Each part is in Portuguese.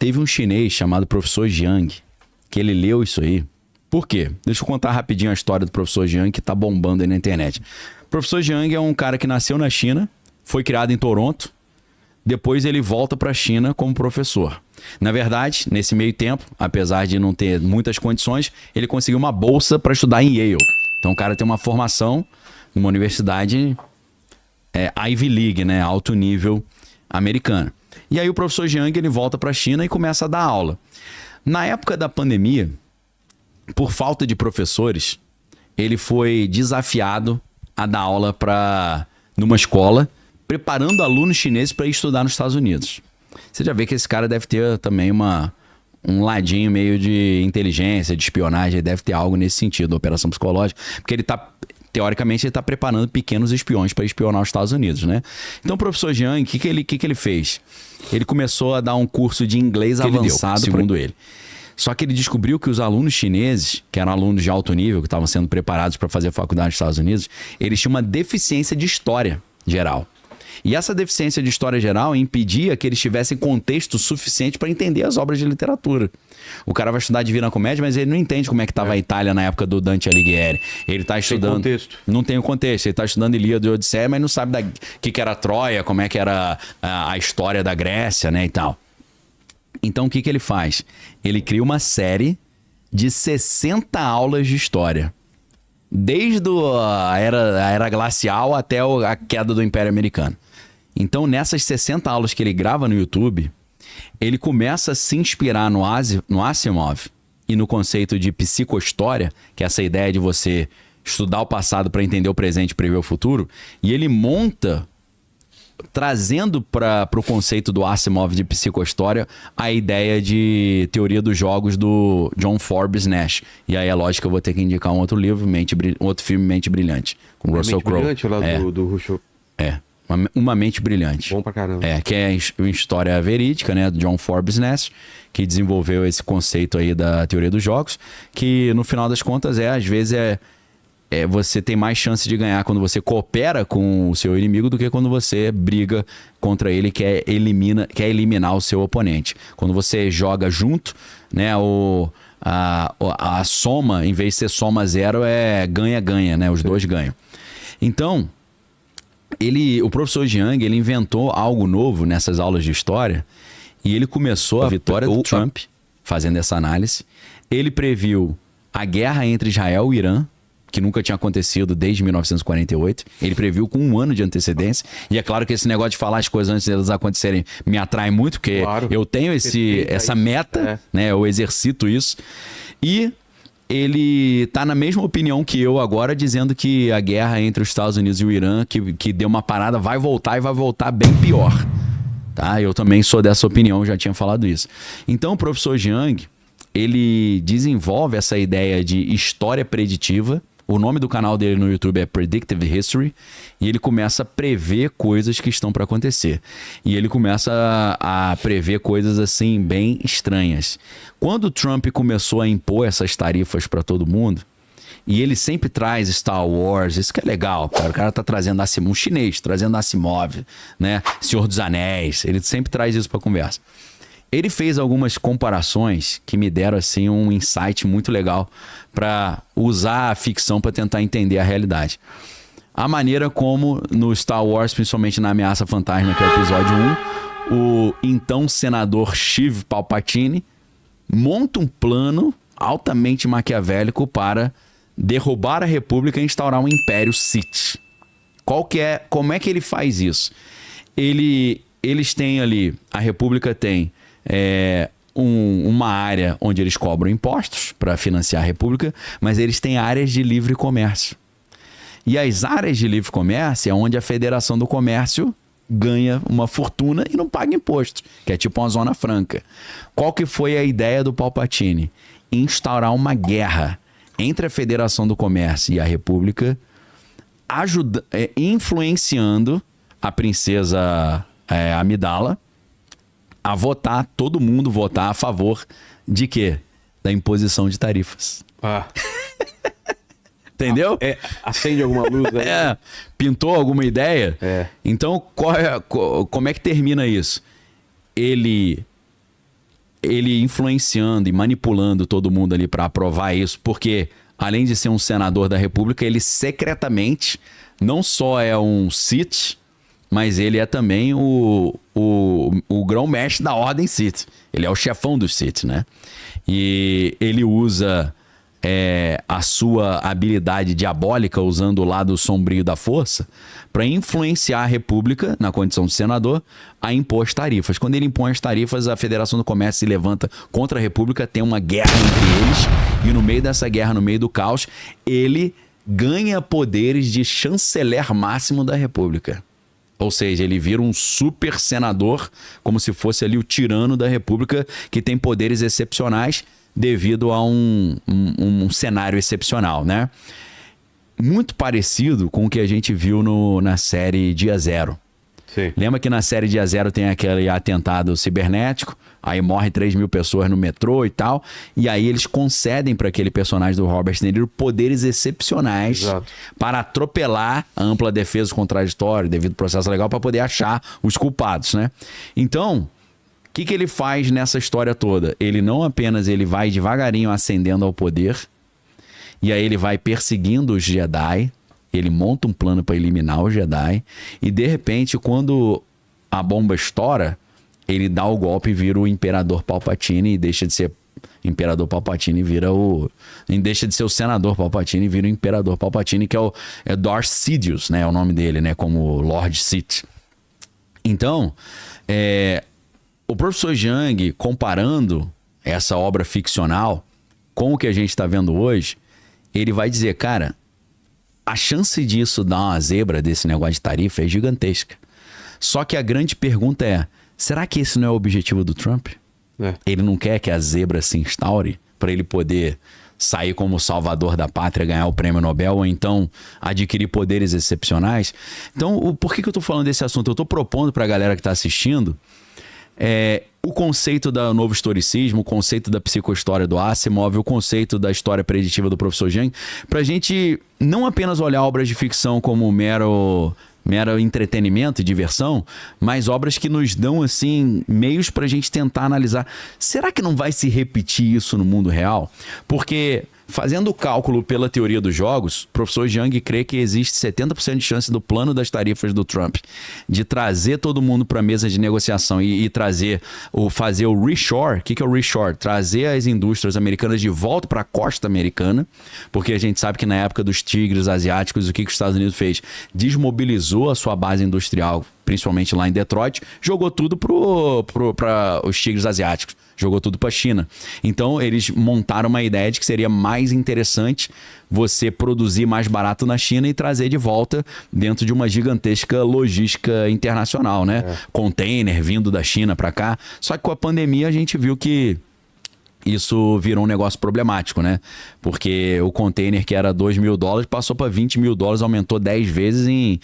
Teve um chinês chamado professor Jiang, que ele leu isso aí. Por quê? Deixa eu contar rapidinho a história do professor Jiang, que tá bombando aí na internet. O professor Jiang é um cara que nasceu na China, foi criado em Toronto, depois ele volta para a China como professor. Na verdade, nesse meio tempo, apesar de não ter muitas condições, ele conseguiu uma bolsa para estudar em Yale. Então o cara tem uma formação numa universidade Ivy League, né? Alto nível americana. E aí o professor Jiang, ele volta para a China e começa a dar aula. Na época da pandemia, por falta de professores, ele foi desafiado a dar aula numa escola, preparando alunos chineses para ir estudar nos Estados Unidos. Você já vê que esse cara deve ter também um ladinho meio de inteligência, de espionagem, deve ter algo nesse sentido, operação psicológica, porque teoricamente, ele está preparando pequenos espiões para espionar os Estados Unidos, né? Então, o professor Jiang, o que ele fez? Ele começou a dar um curso de inglês avançado, segundo ele. Só que ele descobriu que os alunos chineses, que eram alunos de alto nível, que estavam sendo preparados para fazer faculdade nos Estados Unidos, eles tinham uma deficiência de história geral. E essa deficiência de história geral impedia que eles tivessem contexto suficiente para entender as obras de literatura. O cara vai estudar Divina Comédia, mas ele não entende como é que estava a Itália na época do Dante Alighieri. Ele está estudando... Tem contexto. Não tem o contexto. Ele está estudando Ilíada e Odisseia, mas não sabe o que era Troia, como é que era a história da Grécia, né, e tal. Então, o que ele faz? Ele cria uma série de 60 aulas de história. Desde a era glacial até a queda do Império Americano. Então, nessas 60 aulas que ele grava no YouTube, ele começa a se inspirar no Asimov e no conceito de psicohistória, que é essa ideia de você estudar o passado para entender o presente e prever o futuro, e ele monta, trazendo para o conceito do Asimov de psicohistória, a ideia de teoria dos jogos do John Forbes Nash. E aí é lógico que eu vou ter que indicar um outro livro, outro filme, Mente Brilhante, com Russell Crowe. Mente Brilhante, lá do Russell. Uma Mente Brilhante. Bom pra caramba. Que é uma história verídica, né, do John Forbes Nash, que desenvolveu esse conceito aí da teoria dos jogos, que no final das contas às vezes você tem mais chance de ganhar quando você coopera com o seu inimigo do que quando você briga contra ele, quer eliminar o seu oponente. Quando você joga junto, né, a soma, em vez de ser soma zero, é ganha-ganha, né? Os dois ganham. Então, o professor Jiang, ele inventou algo novo nessas aulas de história e ele começou a vitória do Trump, fazendo essa análise. Ele previu a guerra entre Israel e Irã, que nunca tinha acontecido desde 1948. Ele previu com 1 ano de antecedência. E é claro que esse negócio de falar as coisas antes delas acontecerem me atrai muito, porque eu tenho essa meta, né? Eu exercito isso. E ele tá na mesma opinião que eu agora, dizendo que a guerra entre os Estados Unidos e o Irã, que deu uma parada, vai voltar e vai voltar bem pior. Tá? Eu também sou dessa opinião, já tinha falado isso. Então o professor Jiang, ele desenvolve essa ideia de história preditiva. O nome do canal dele no YouTube é Predictive History, e ele começa a prever coisas que estão para acontecer. E ele começa a prever coisas assim bem estranhas. Quando o Trump começou a impor essas tarifas para todo mundo, e ele sempre traz Star Wars, isso que é legal, cara. O cara tá trazendo um chinês, trazendo Asimov, né? Senhor dos Anéis, ele sempre traz isso para conversa. Ele fez algumas comparações que me deram assim um insight muito legal para usar a ficção para tentar entender a realidade. A maneira como no Star Wars, principalmente na Ameaça Fantasma, que é o episódio 1, o então senador Sheev Palpatine monta um plano altamente maquiavélico para derrubar a República e instaurar um Império Sith. Como é que ele faz isso? Eles têm ali, a República tem uma área onde eles cobram impostos para financiar a República, mas eles têm áreas de livre comércio. E as áreas de livre comércio é onde a Federação do Comércio ganha uma fortuna e não paga imposto, que é tipo uma zona franca. Qual que foi a ideia do Palpatine? Instaurar uma guerra entre a Federação do Comércio e a República, influenciando a princesa Amidala a votar, todo mundo votar a favor de quê? Da imposição de tarifas. Entendeu? Acende alguma luz aí? Pintou alguma ideia? Então, como é que termina isso? Ele ele influenciando e manipulando todo mundo ali para aprovar isso, porque além de ser um senador da República, ele secretamente não só é um Sith, mas ele é também o grão-mestre da Ordem Sith. Ele é o chefão dos Sith, né? E ele usa a sua habilidade diabólica, usando o lado sombrio da força, para influenciar a República, na condição de senador, a impor as tarifas. Quando ele impõe as tarifas, a Federação do Comércio se levanta contra a República, tem uma guerra entre eles, e no meio dessa guerra, no meio do caos, ele ganha poderes de chanceler máximo da República. Ou seja, ele vira um super senador, como se fosse ali o tirano da República, que tem poderes excepcionais devido a um cenário excepcional, né? Muito parecido com o que a gente viu na série Dia Zero. Sim. Lembra que na série Dia Zero tem aquele atentado cibernético, aí morre 3.000 pessoas no metrô e tal, e aí eles concedem para aquele personagem do Robert De Niro poderes excepcionais. Exato. Para atropelar a ampla defesa contraditória devido ao processo legal para poder achar os culpados, né? Então, o que ele faz nessa história toda? Ele não apenas ele vai devagarinho ascendendo ao poder, e aí ele vai perseguindo os Jedi, ele monta um plano para eliminar os Jedi, e de repente, quando a bomba estoura, ele dá o golpe e vira o Imperador Palpatine, e deixa de ser Imperador Palpatine e vira deixa de ser o Senador Palpatine e vira o Imperador Palpatine, que é Darth Sidious, né? É o nome dele, né? Como Lord Sith. Então, o professor Jiang, comparando essa obra ficcional com o que a gente está vendo hoje, ele vai dizer, cara, a chance disso dar uma zebra desse negócio de tarifa é gigantesca. Só que a grande pergunta é, será que esse não é o objetivo do Trump? Ele não quer que a zebra se instaure para ele poder sair como salvador da pátria, ganhar o prêmio Nobel, ou então adquirir poderes excepcionais? Então, por que eu estou falando desse assunto? Eu estou propondo para a galera que está assistindo o conceito do novo historicismo, o conceito da psicohistória do Asimov, o conceito da história preditiva do professor Jiang, para a gente não apenas olhar obras de ficção como mero entretenimento e diversão, mas obras que nos dão assim meios para a gente tentar analisar. Será que não vai se repetir isso no mundo real? Porque, fazendo o cálculo pela teoria dos jogos, o professor Jiang crê que existe 70% de chance do plano das tarifas do Trump de trazer todo mundo para a mesa de negociação e fazer o reshore. O que é o reshore? Trazer as indústrias americanas de volta para a costa americana, porque a gente sabe que na época dos tigres asiáticos, o que os Estados Unidos fez? Desmobilizou a sua base industrial, principalmente lá em Detroit, jogou tudo para os tigres asiáticos. Jogou tudo para a China. Então, eles montaram uma ideia de que seria mais interessante você produzir mais barato na China e trazer de volta dentro de uma gigantesca logística internacional, né? Container vindo da China para cá. Só que com a pandemia a gente viu que isso virou um negócio problemático, né? Porque o container que era $2.000 passou para $20.000, aumentou 10 vezes em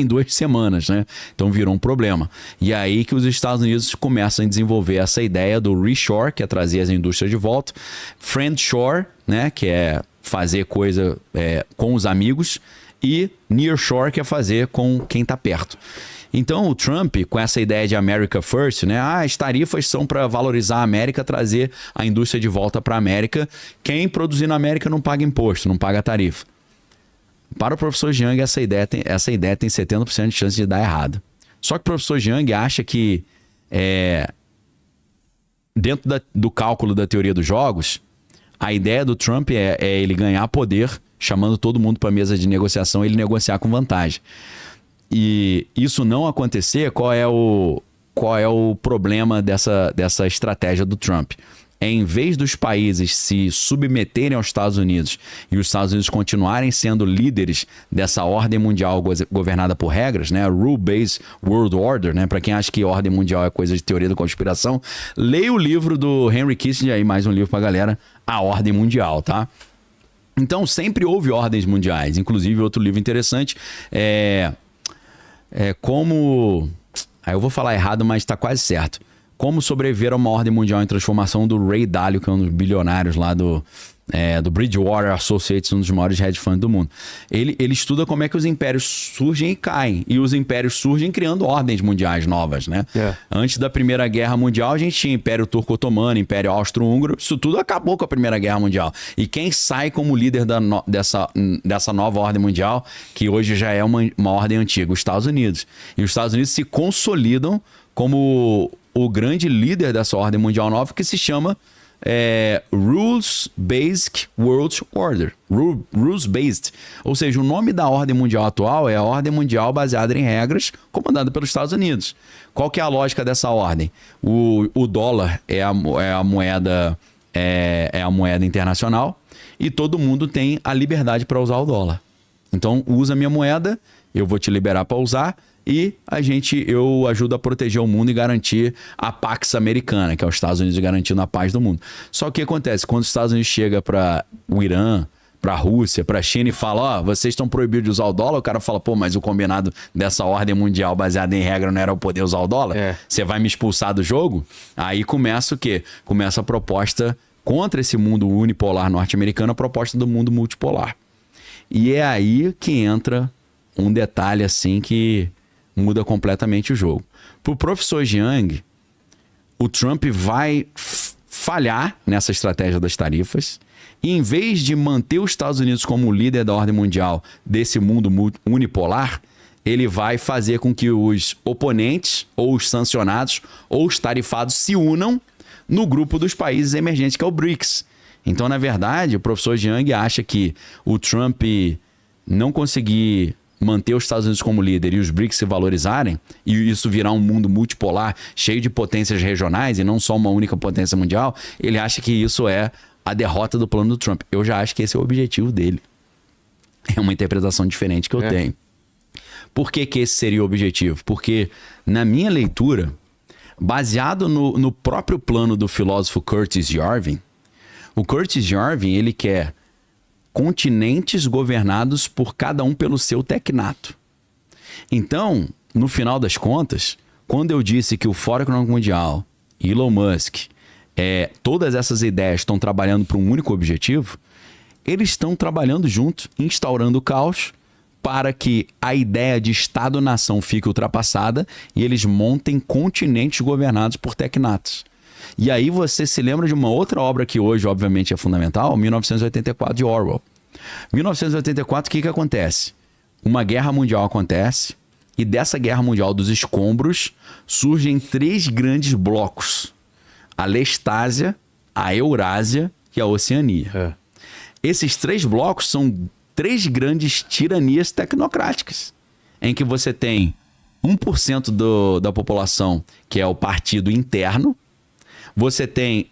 2 semanas, né? Então virou um problema. E aí que os Estados Unidos começam a desenvolver essa ideia do reshore, que é trazer as indústrias de volta, friendshore, né? Que é fazer coisa com os amigos, e nearshore, que é fazer com quem está perto. Então o Trump, com essa ideia de America First, né? As tarifas são para valorizar a América, trazer a indústria de volta para a América. Quem produzir na América não paga imposto, não paga tarifa. Para o professor Jiang, essa ideia tem 70% de chance de dar errado. Só que o professor Jiang acha que dentro do cálculo da teoria dos jogos, a ideia do Trump é ele ganhar poder, chamando todo mundo para a mesa de negociação e ele negociar com vantagem. E isso não acontecer, qual é o problema dessa estratégia do Trump? Em vez dos países se submeterem aos Estados Unidos e os Estados Unidos continuarem sendo líderes dessa ordem mundial governada por regras, né? Rule-Based World Order, né? Para quem acha que ordem mundial é coisa de teoria da conspiração, leia o livro do Henry Kissinger, aí mais um livro pra galera, A Ordem Mundial, tá? Então sempre houve ordens mundiais, inclusive outro livro interessante como... Aí eu vou falar errado, mas está quase certo. Como Sobreviver a uma Ordem Mundial em Transformação, do Ray Dalio, que é um dos bilionários lá do Bridgewater Associates, um dos maiores hedge funds do mundo. Ele estuda como é que os impérios surgem e caem. E os impérios surgem criando ordens mundiais novas, né? Antes da Primeira Guerra Mundial, a gente tinha Império Turco-Otomano, Império Austro-Húngaro. Isso tudo acabou com a Primeira Guerra Mundial. E quem sai como líder dessa nova ordem mundial, que hoje já é uma ordem antiga? Os Estados Unidos. E os Estados Unidos se consolidam como o grande líder dessa ordem mundial nova, que se chama Rules-Based World Order. Rules-Based. Ou seja, o nome da ordem mundial atual é a ordem mundial baseada em regras, comandada pelos Estados Unidos. Qual que é a lógica dessa ordem? O dólar é a moeda internacional e todo mundo tem a liberdade para usar o dólar. Então, usa a minha moeda, eu vou te liberar para usar, e eu ajudo a proteger o mundo e garantir a Pax Americana, que é os Estados Unidos garantindo a paz do mundo. Só que o que acontece? Quando os Estados Unidos chega para o Irã, para a Rússia, para a China e fala, vocês estão proibidos de usar o dólar, o cara fala, mas o combinado dessa ordem mundial baseada em regra não era eu poder usar o dólar? Você vai me expulsar do jogo? Aí começa o quê? Começa a proposta contra esse mundo unipolar norte-americano, a proposta do mundo multipolar. E é aí que entra um detalhe assim que muda completamente o jogo. Para o professor Jiang, o Trump vai falhar nessa estratégia das tarifas e, em vez de manter os Estados Unidos como líder da ordem mundial desse mundo unipolar, ele vai fazer com que os oponentes, ou os sancionados, ou os tarifados se unam no grupo dos países emergentes, que é o BRICS. Então, na verdade, o professor Jiang acha que o Trump não conseguir manter os Estados Unidos como líder e os BRICS se valorizarem, e isso virar um mundo multipolar, cheio de potências regionais e não só uma única potência mundial, ele acha que isso é a derrota do plano do Trump. Eu já acho que esse é o objetivo dele. É uma interpretação diferente que eu tenho. Por que esse seria o objetivo? Porque, na minha leitura, baseado no próprio plano do filósofo Curtis Yarvin, o Curtis Yarvin, ele quer continentes governados por cada um pelo seu tecnato. Então, no final das contas, quando eu disse que o Fórum Econômico Mundial, Elon Musk, todas essas ideias estão trabalhando para um único objetivo, eles estão trabalhando junto, instaurando o caos para que a ideia de Estado-nação fique ultrapassada e eles montem continentes governados por tecnatos. E aí você se lembra de uma outra obra que hoje, obviamente, é fundamental, 1984, de Orwell. 1984, o que acontece? Uma guerra mundial acontece e dessa guerra mundial dos escombros surgem 3 grandes blocos. A Lestásia, a Eurásia e a Oceania. Esses 3 blocos são 3 grandes tiranias tecnocráticas, em que você tem 1% da população que é o partido interno, você tem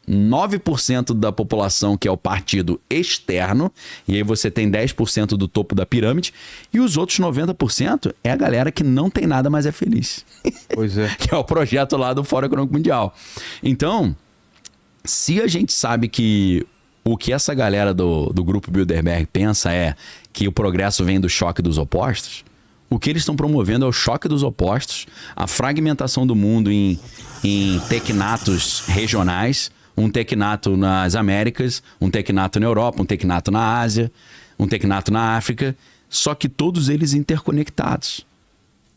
9% da população que é o partido externo, e aí você tem 10% do topo da pirâmide, e os outros 90% é a galera que não tem nada, mas é feliz. Pois é. Que é o projeto lá do Fórum Econômico Mundial. Então, se a gente sabe que o que essa galera do grupo Bilderberg pensa é que o progresso vem do choque dos opostos, o que eles estão promovendo é o choque dos opostos, a fragmentação do mundo em tecnatos regionais, um tecnato nas Américas, um tecnato na Europa, um tecnato na Ásia, um tecnato na África, só que todos eles interconectados,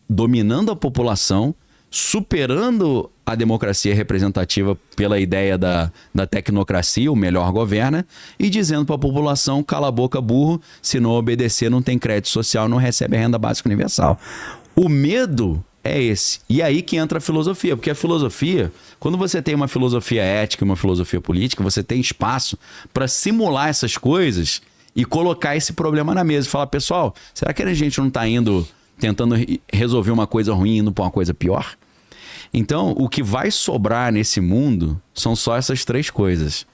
dominando a população, superando a democracia representativa pela ideia da tecnocracia, o melhor governa, e dizendo para a população, cala a boca, burro, se não obedecer não tem crédito social, não recebe a renda básica universal. O medo é esse. E aí que entra a filosofia, porque a filosofia, quando você tem uma filosofia ética e uma filosofia política, você tem espaço para simular essas coisas e colocar esse problema na mesa e falar, pessoal, será que a gente não está tentando resolver uma coisa ruim indo para uma coisa pior? Então, o que vai sobrar nesse mundo são só essas 3 coisas.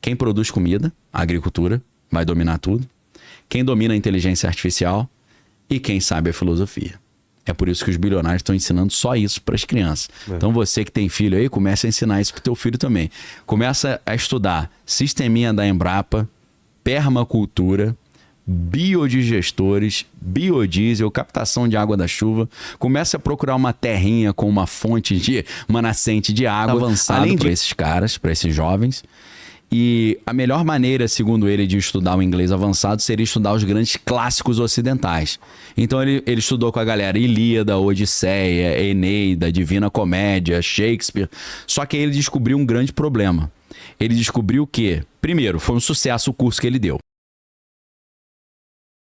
Quem produz comida, a agricultura, vai dominar tudo. Quem domina a inteligência artificial e quem sabe a filosofia. É por isso que os bilionários estão ensinando só isso para as crianças. Então você que tem filho aí, começa a ensinar isso para o teu filho também. Começa a estudar sisteminha da Embrapa, permacultura, biodigestores, biodiesel, captação de água da chuva. Começa a procurar uma terrinha com uma fonte uma nascente de água. Avançado para esses caras, para esses jovens. E a melhor maneira, segundo ele, de estudar o inglês avançado seria estudar os grandes clássicos ocidentais. Então ele estudou com a galera Ilíada, Odisseia, Eneida, Divina Comédia, Shakespeare. Só que aí ele descobriu um grande problema. Ele descobriu que, primeiro, foi um sucesso o curso que ele deu.